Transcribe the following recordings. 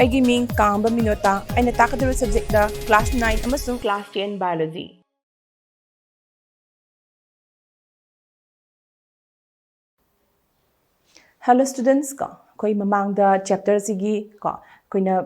ꯑꯩꯒꯤ ꯃꯤꯡ ꯀꯥꯡꯕ ꯃꯤꯅꯣꯇꯥ ꯑꯩꯅ ꯇꯥꯛꯀꯗꯧꯔꯤꯕ ꯁꯕꯖꯦꯛꯇ ꯀ꯭ꯂꯥꯁ 9 ꯑꯃꯁꯨꯡ class 10 biology Hello students ko koi mamangda chapter sigi ko koina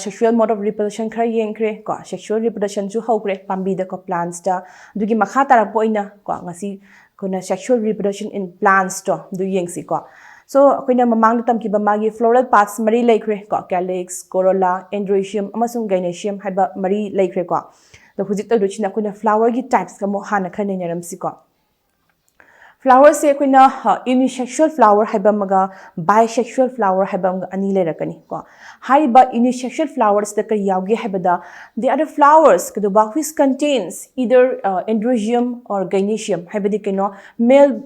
sexual mode of reproduction khara yengkhre ko sexual reproduction ju hokre pambi da ko plants da dugi makha tarak poina ko ngasi koina sexual reproduction in plants to du yengsi ko so koina mamangda tamki ba magi floral parts mari laikre ko calyx corolla androecium amasung gynoecium haiba mari laikre ko do hujik ta duchina koina flower gi types ka mo hana khane neram si ko Flowers se koina unisexual flower haiba maga bisexual flower haiba maga ani lerakani ko haiba unisexual flowers da ka yauge haiba da they are the flowers kaduba which contains either androecium or gynoecium haiba di kino male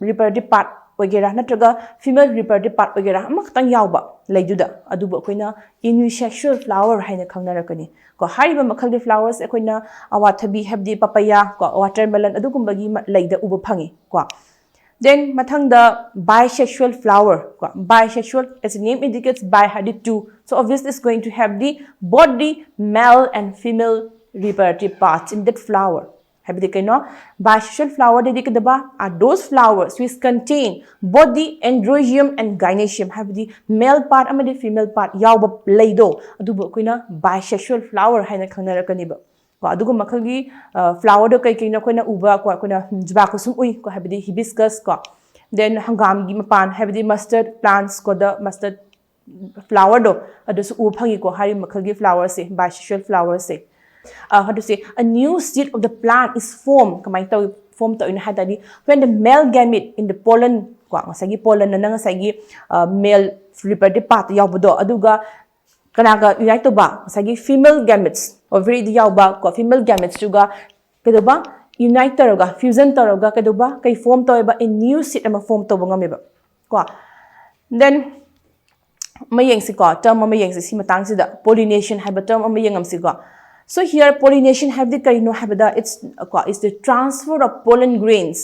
reproductive part ogera natraga female reproductive part ogera amakhtang yauba leiduda aduba koina unisexual flower haina khangnarakani ko haiba makhalgi flowers koina awathabi habdi papaya ko watermelon adugumbagi leida uba phangi ko then mathang the bisexual flower ko bisexual as the name indicates bi had two so obviously it's going to have the both the male and female reproductive parts in that flower habdi kaino bisexual flower dedicadaba are those flowers which contain both the androecium and gynoecium habdi male part amadi female part yauba leido adubu koina bisexual flower haina khangnarakani ba ko adugu makhalgi flower do kai kaino koina uba ko koina jba ko sum ui ko habdi hibiscus ko then hangam gi mapan habdi mustard plants ko the mustard flower do adusu u phangi ko hari makhalgi flower se bisexual flower se how to say a new seed of the plant is formed kamai to form to in hadadi when the male gamete in the pollen ko ngasagi pollen na ngasagi male reproductive part yaubudo aduga kanaga unite to ba ngasagi female gametes ovary di yauba ko female gametes juga kedoba unite toroga fusion toroga kedoba kai form to ba a new seed ama form to ngame ba ko then mayeng si ko term mayeng si matang si da pollination haiba term mayeng am si ko So here pollination have the karino habida it's the transfer of pollen grains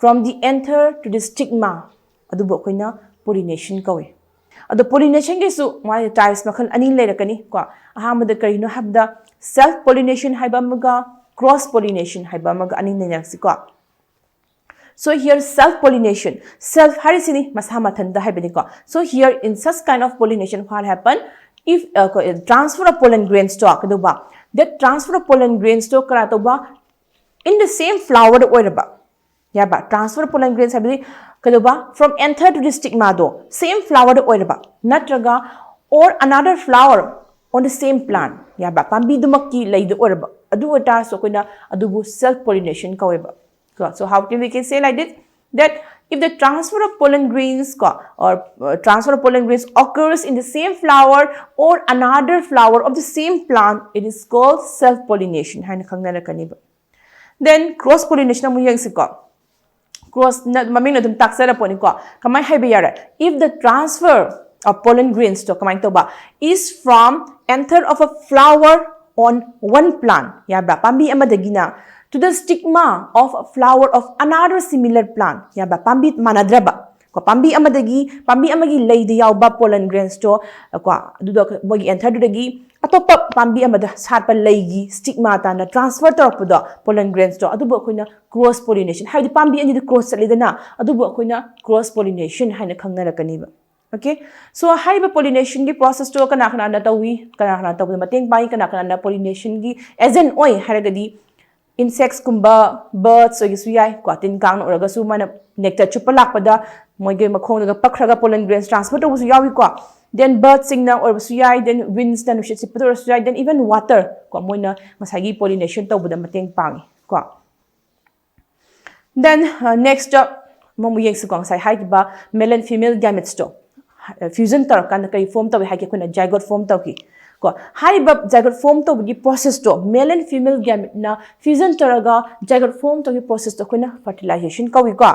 from the anther to the stigma adubo koina pollination kawe adu pollination ge su my types makhal ani lerakani ko ahamada karino habda self pollination haiba maga cross pollination haiba maga ani nenaksi ko So here self pollination self harisini masamathanda haibani ko so here in such kind of pollination what happen if transfer of pollen grains to akaduba that transfer of pollen grains to karatoba in the same flower oiraba yeah ba transfer of pollen grains habidi kaduba from anther to the stigma do same flower oiraba natraga or another flower on the same plant yeah ba pambi dumakki leidu oiraba adu ata so koina adubu self pollination kaweba so how can we can say like this that if the transfer of pollen grains or transfer of pollen grains occurs in the same flower or another flower of the same plant, it is called self-pollination. Then cross-pollination amu yang si ko. Cross maming na dum taksara po ni ko. Kamay haybiyara. If the transfer of pollen grains to kamay to ba is from anther of a flower on one plant, ya ba pambi amadagina. To the stigma of a flower of another similar plant. Yaba pambi manadraba. Ko pambi amagi leidi yauba pollen grains to ko dudo bogi enter dagi atopa pambi amada satpa leigi stigma ta na transfer toropodo pollen grains to adubo koina cross pollination. Haidi pambi ani cross salidana adubo koina cross pollination haina khangnarakani ba. Okay, so haiba pollination gi process to kana na tawi kana tawi mateng pai kana pollination gi agent oi haragadi insects kumba birds ogi suyai kwatin kang oraga su mana nectar chupa lakpada moige makhong daga pakhraga pollen grains transfer to su yawi kwa then birds singna or suyai then winds na nushit sipadur suyai then even water kwa moina masagi pollination to buda mateng pangi kwa then next momu yeng su kong sai hai ba male and female gametes to fusion tar kan kai form to hai ke kuna zygote form to ki ko haiba zygote form to gi process to male and female gamete na fusion taraga zygote form to gi process to kuna fertilization kawi ko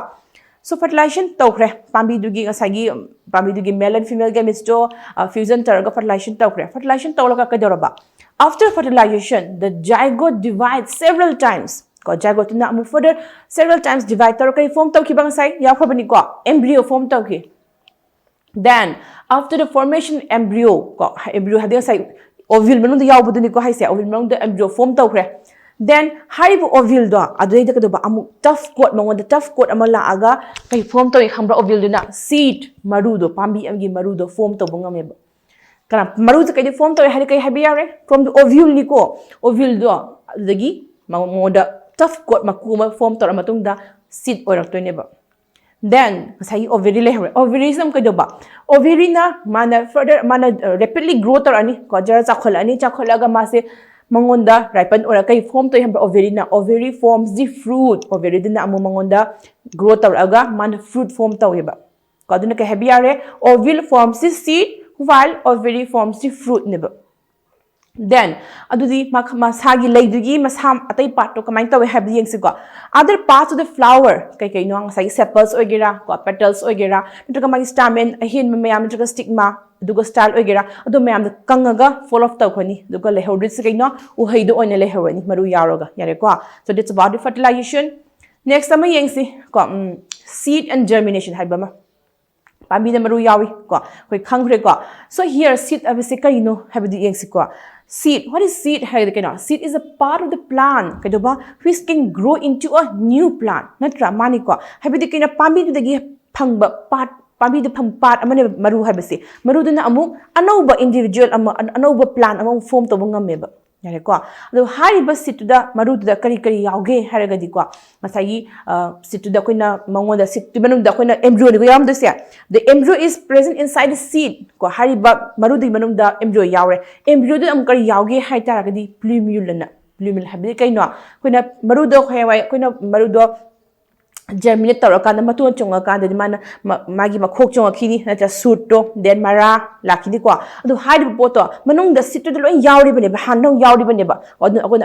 so fertilization to khre pambi dugi ngasagi pambi dugi male and female gametes to fusion taraga fertilization to loka kadoraba after fertilization the zygote divides several times ko zygote na mu further several times divide taraga form to ki bang sai ya khabani ko embryo form to ki Then after the formation embryo ko embryo hadi sai ovule manung da yaw buduni ko hai se ovule manung da embryo form tawkhre then haribu ovule do adui da kadoba amu tough coat mangon da tough coat amala aga kai form tawi khambra ovule duna seed maru do pambi amgi maru do form to bangam ba kana maru kai form tawi hari kai habi yare from the ovule ni ko ovule do dagi mangoda tough coat makuma form to matung da seed orak to ne ba then sai ovary le ovary sam kai do ba ovary na mana further mana rapidly grow tor ani ko jar chakhol ani chakholaga ma se mangonda ripen or kai form to hambra ovary na ovary forms the fruit ovary dina amu mangonda grow tor aga man fruit form to heba ko aduna kai habi yare ovule forms the seed while ovary forms the fruit neba then adudi masagi leidugi masam atai part to kamai tawe have the yengsi ko other parts of the flower kai kai no sai sepals oigera ko petals oigera nitaka magi stamen ahin mayam nitaka stigma duga style oigera adu mayam kangaga fall off tawkhani duga lehodrit kai no uhai do oine lehorani maru yaroga yare ko so that's about the fertilization next ama yengsi ko seed and germination haibama pambi na maru yawi ko koi khangre ko so here seed abise kai no have the yengsi ko seed what is seed seed is a part of the plant kadoba which can grow into a new plant natra mani ko habidi kina pambi dagi phangba part pambi de phang part amane maru habase maru duna amu anauba individual anauba plant among form to ngame ba yare ko ado hariba seed da maru da kari kari yauge haragadi ko masai seed da koina mangoda seed manung da koina embryo ni yam da se the embryo is present inside the seed ko hariba maru di manung da embryo yaure embryo da am kari yauge hai taragadi plumule na plumule habi kaino koina maru do khayawai koina maru do germinate tawrakanda matun chonga kanda di mana magi makhok chonga khini nata shoot to then mara lakhini ko adu hide poto manung da sit to loi yauri bane ba hanno yauri bane ba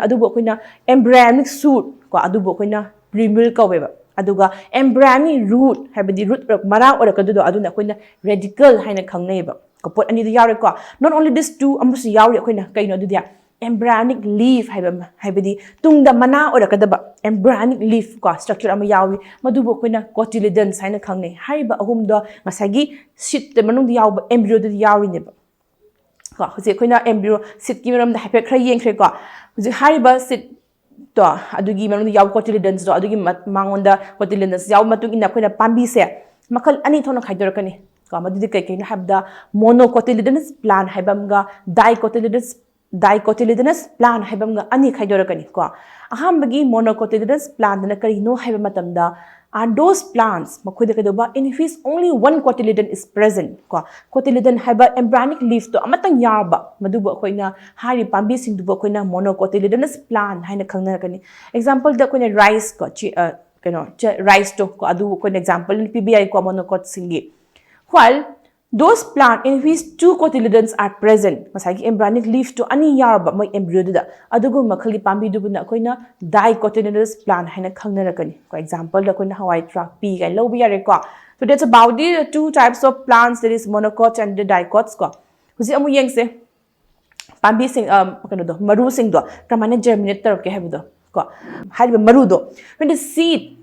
adu bo koina embryonic shoot ko adu bo koina plumule ko ba aduga embryonic root habidi root mara ora ka do adu na koina radical haina khangnei ba ko pot ani da yauri ko not only this two amusu yauri koina kaino adu dia embryonic leaf haibadi tungda mana ora kadaba embryonic leaf ko structure ama yawi madubo koina cotyledons haina khangne haiba ahum do ngasagi sit te manung yaw embryo de yawi ne ba ko hoje koina embryo sit ki maram da hape khra yeng khre ko hoje haiba sit to adugi manung yaw cotyledons do adugi mangonda cotyledons yaw matung ina koina pambi se makal ani thona khaidor kani ko madudi kai kai na habda monocotyledonous plant haibamga dicotyledonous plant haibamga ani khaidorakani ko ahambagi monocotyledonous plant na kari no haiba matamda are those plants makhoida kadoba in which only one cotyledon is present ko cotyledon haiba embryonic leaf to amatang yarba maduba koina hari pambi sing duba koina monocotyledonous plant haina khangnarakani example da koina rice ko rice to ko adu koina example in pbi ko monocot singi while those plants in which two cotyledons are present masagi embryonic leaf to ani yarba moi embryo da adugu makhali pambi dubuna koina dicotyledonous plant haina khangnarakani ko example da koina hawai track p kai lobi yare ko so that's about the two types of plants that is monocots and the dicots ko husi amu yengse pambi sing maru sing do kamane germinate tar ke habido ko hariba maru do when the seed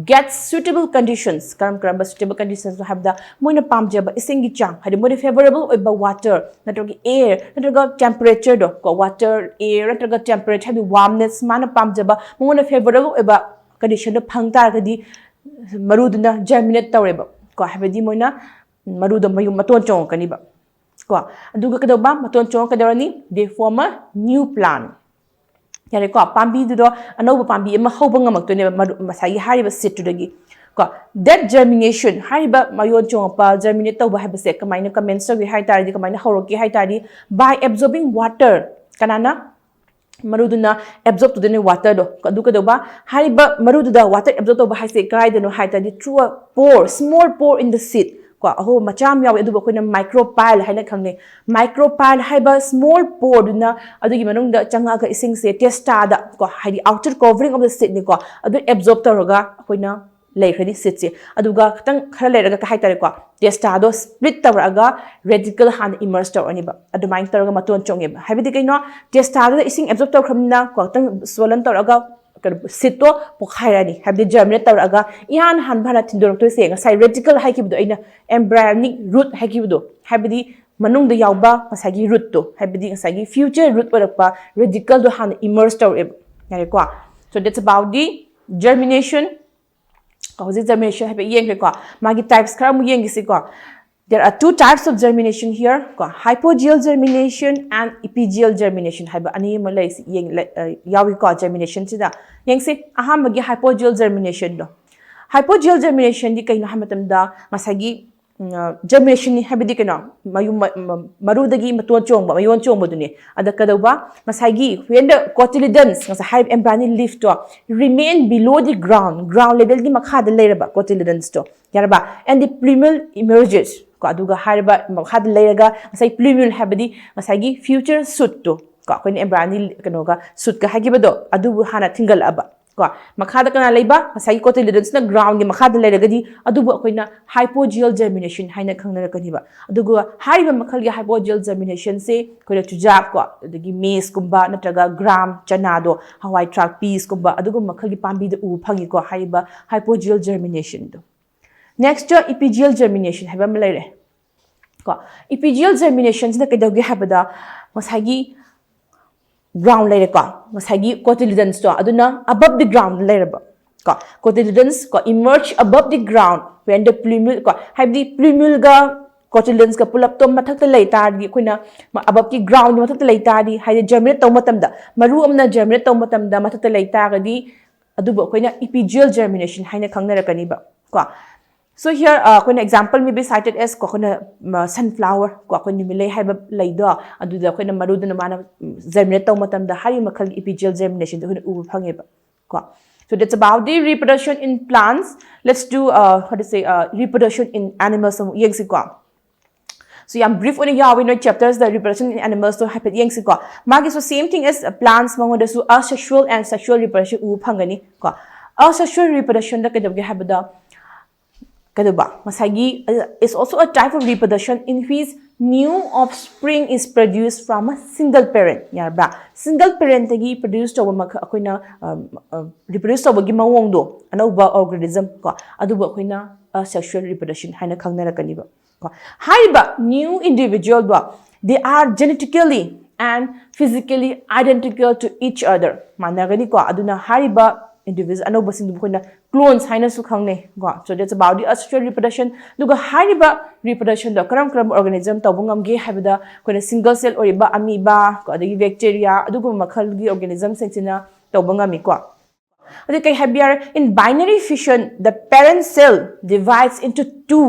gets suitable conditions karam suitable conditions to have the moina pamjaba isingi chang hadi more favorable oiba water natrogi air natroga temperature do ko water air natroga temperature hadi warmness mana pamjaba moina favorable oiba condition do phangta gadi maruduna germinate tawreba ko habedi moina marudo mayu maton chong kaniba ko aduga kadoba maton chong kadarani they form a new plant yare ko pambi do anoba pambi ma hoba ngamak to ne masai hariba sit to dagi ko that germination hariba mayon chong pa germinate to ba haba se kamaina comments to hi tari kamaina horoki hi tari by absorbing water kanana maruduna absorb to the water do adu ba hariba marududa water absorb to ba hai se kai de no hi tari through a pore small pore in the seed ko aho macham yaw edu ko na micropyle haina khangne micropyle haiba small pore duna adugi manung da changa ga ising se testa da ko haidi outer covering of the seed ni ko adu absorb taraga koina leikhani seed se aduga tang khara leiraga ka haitare ko testa do split taraga radical han emerge tar ani ba adu main taraga maton chonge ba haibidi kaino testa da ising absorb tar khamna ko tang swollen taraga seed to pokhairani habdi germinate tawraga ihan han bhana thindorok to se ngasai reticle haikibdo aina embryonic root haikibdo habdi manung da yawba ngasagi root to habdi ngasagi future root orakpa radicle do han emerge tawre yare ko so that's about the germination hojik germination habe yeng ko magi types khara mu yeng gisi ko there are two types of germination here ko hypogeal germination and epigeal germination haiba ani ma lai yeng yawi ko germination sida yeng se aham magi hypogeal germination do hypogeal germination di kaino hamatam da masagi germination ni habidi kana marudagi maton chongba mayon chongba duni ada kadauba masagi when the cotyledons ngasa hive embryonic leaf to remain below the ground level gi makha da leiraba cotyledons to yaraba and the plumule emerges ko aduga harba makha da leiraga ngasai plumule habidi masagi future shoot to ko koin embryonic kanoga shoot ka hagibado adubu hana thingal aba ko makha da kana leiba masagi cotyledons na ground gi makha da leiragadi adubu koina hypogeal germination haina khangna kaniba adugu hariba makhal gi hypogeal germination se koina chujab ko adagi maize kumba natraga gram chana do hawai track peas kumba adugu makhal gi pambi da u phangi ko hariba hypogeal germination do next epigeal germination haba malaire ko epigeal germination sina kedawgi habada masagi ground layer ko masagi cotyledons to aduna above the ground layer ba ko cotyledons ko emerge above the ground when the plumule ko have the plumule ga cotyledons ka pull up to mathak ta lai tar gi kuina above the ground mathak ta lai tar di hai germinate to matam da maru amna germinate to matam da mathak ta lai tar ga di adubo kuina epigeal germination haina khangna rakani ba ko so here kuina example may be cited as ko kuina sunflower ko kuina milai haiba lai do aduda kuina maru da mana germinate to matam da hari makhal epigeal germination da kuina u phange ba ko so that's about the reproduction in plants let's do how to say reproduction in animals yengsi ko so I'm brief on yaw in chapters the reproduction in animals to happen yengsi ko magi so same thing as plants mangoda su asexual and sexual reproduction u phangani ko asexual reproduction da kedabge habada kaduba masagi is also a type of reproduction in which new offspring is produced from a single parent yarba single parent tagi produce to ma akoina reproduce to gi mawong do anauba organism ko aduba akoina sexual reproduction haina khangna rakani ba ko haiba new individual ba they are genetically and physically identical to each other managani ko aduna haiba individuals anauba sindu koina clones haina su khangne go so that's about the asexual reproduction duga haiba reproduction da karam organism tabungam ge habida koina single cell oriba amoeba ko adagi bacteria adugu makhal gi organism sensina tabungami ko adi kai habiar in binary fission the parent cell divides into two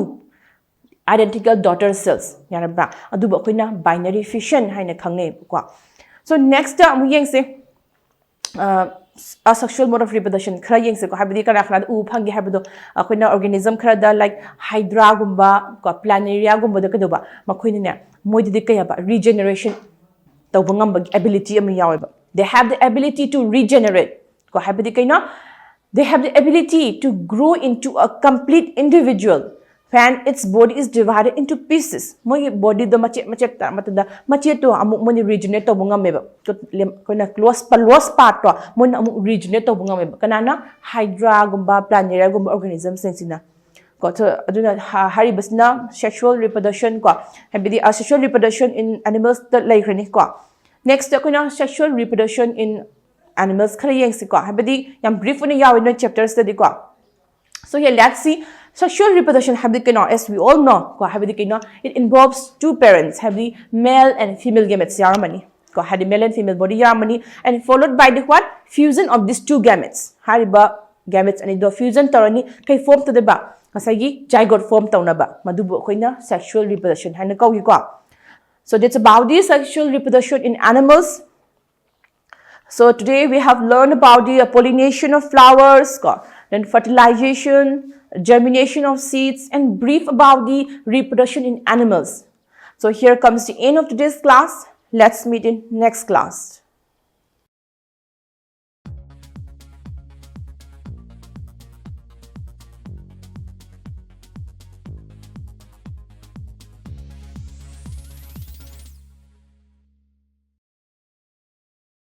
identical daughter cells yarabra aduba koina binary fission haina khangne ko so next amu yengse asexual mode of reproduction khara yengse ko habidi kana khana u phangi habido akoina organism khara da like hydra gumba ko planaria gumba da kadoba makoina ne moidi kayaba regeneration tawbangam ability am yaweba they have the ability to regenerate ko habidi kaina they have the ability to grow into a complete individual when its body is divided into pieces moi body do mache ta matada mache to amu moni regenerate to bunga meba koina close part to mon amu regenerate to bunga meba kanana hydra gumba planaria gumba organism sensina ko to aduna hari basna sexual reproduction ko habidi asexual reproduction in animals that like reni ko next koina sexual reproduction in animals khari yeng si ko habidi yam brief on yaw in chapter study ko so here let's see sexual reproduction as we all know it involves two parents male and female gametes yaramani male and female body yaramani and followed by the what fusion of these two gametes hariba gametes and the fusion tarani kai form to the ba ngasagi zygote form tawna ba madubu koina sexual reproduction hana kawi ko so that's about the sexual reproduction in animals so today we have learned about the pollination of flowers then fertilization germination of seeds and brief about the reproduction in animals. So here comes the end of today's class. Let's meet in next class.